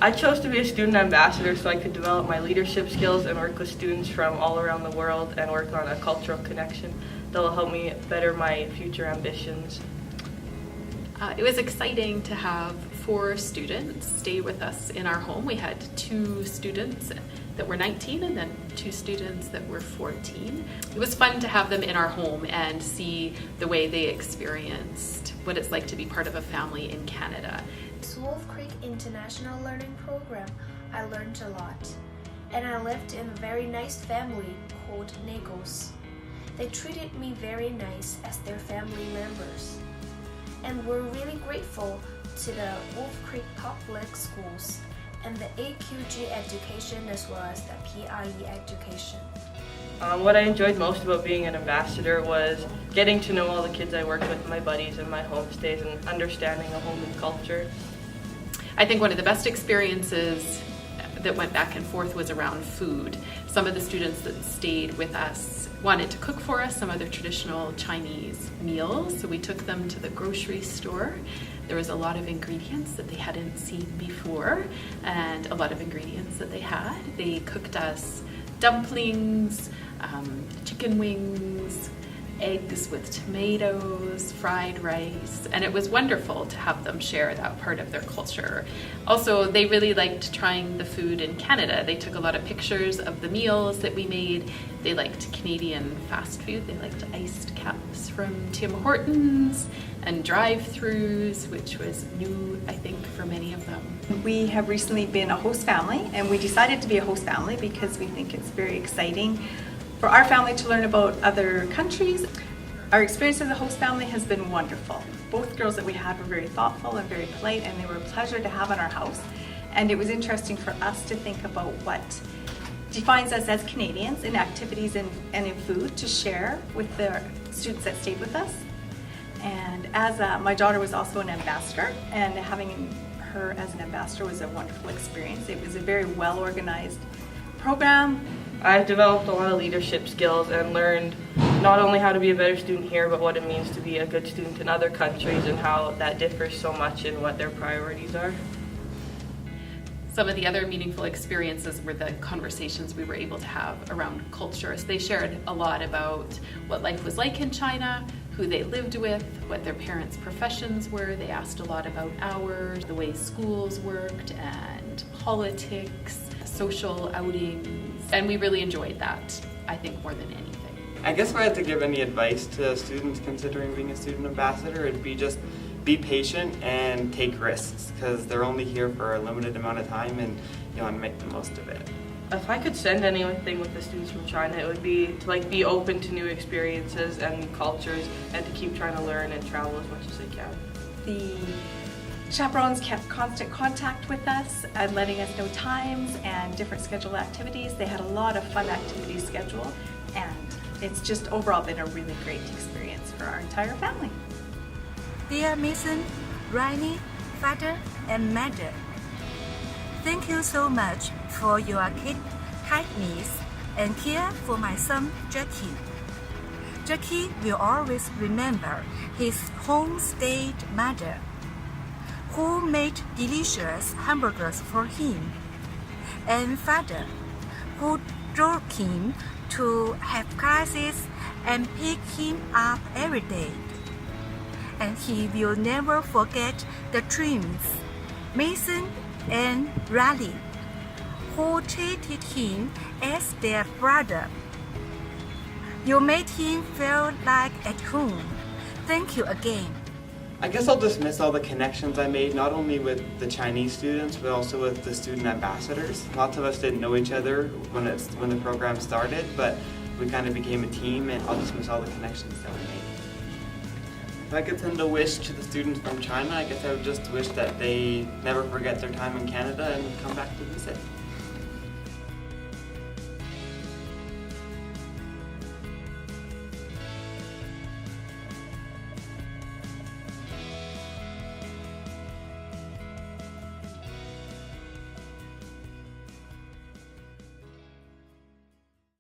I chose to be a student ambassador so I could develop my leadership skills and work with students from all around the world and work on a cultural connection that will help me better my future ambitions. It was exciting to have 4 students stay with us in our home. We had 2 students that were 19 and then 2 students that were 14. It was fun to have them in our home and see the way they experienced what it's like to be part of a family in Canada. Wolf Creek International Learning Program, I learned a lot. And I lived in a very nice family called Nagels. They treated me very nice as their family members. And we're really grateful to the Wolf Creek Public Schools and the AQG education as well as the PIE education. What I enjoyed most about being an ambassador was getting to know all the kids I worked with, my buddies and my homestays, and understanding a home and culture. I think one of the best experiences that went back and forth was around food. Some of the students that stayed with us wanted to cook for us some of their traditional Chinese meals, so we took them to the grocery store. There was a lot of ingredients that they hadn't seen before and a lot of ingredients that they had. They cooked us dumplings, chicken wings, eggs with tomatoes, fried rice, and it was wonderful to have them share that part of their culture. Also, they really liked trying the food in Canada. They took a lot of pictures of the meals that we made. They liked Canadian fast food. They liked iced caps from Tim Hortons and drive-thrus, which was new, I think, for many of them. We have recently been a host family, and we decided to be a host family because we think it's very exciting for our family to learn about other countries. Our experience as a host family has been wonderful. Both girls that we had were very thoughtful and very polite, and they were a pleasure to have in our house. And it was interesting for us to think about what defines us as Canadians in activities and in food to share with the students that stayed with us. And as my daughter was also an ambassador, and having her as an ambassador was a wonderful experience. It was a very well-organized program. I've developed a lot of leadership skills and learned not only how to be a better student here, but what it means to be a good student in other countries and how that differs so much in what their priorities are. Some of the other meaningful experiences were the conversations we were able to have around culture. They shared a lot about what life was like in China, who they lived with, what their parents' professions were. They asked a lot about ours, the way schools worked, and politics, social outings, and we really enjoyed that, I think, more than anything. I guess if I had to give any advice to students considering being a student ambassador, it'd be just be patient and take risks, because they're only here for a limited amount of time and you want to make the most of it. If I could send anything with the students from China, it would be to be open to new experiences and cultures and to keep trying to learn and travel as much as they can. The chaperones kept constant contact with us and letting us know times and different scheduled activities. They had a lot of fun activities scheduled, and it's just overall been a really great experience for our entire family. Dear Mason, Riley, father and mother, thank you so much for your kindness and care for my son Jackie. Jackie will always remember his homestay mother, who made delicious hamburgers for him, and father, who drove him to have classes and pick him up every day. And he will never forget the twins, Mason and Riley, who treated him as their brother. You made him feel like at home. Thank you again. I guess I'll dismiss all the connections I made, not only with the Chinese students, but also with the student ambassadors. Lots of us didn't know each other when the program started, but we kind of became a team, and I'll dismiss all the connections that we made. If I could send a wish to the students from China, I guess I would just wish that they never forget their time in Canada and come back to visit.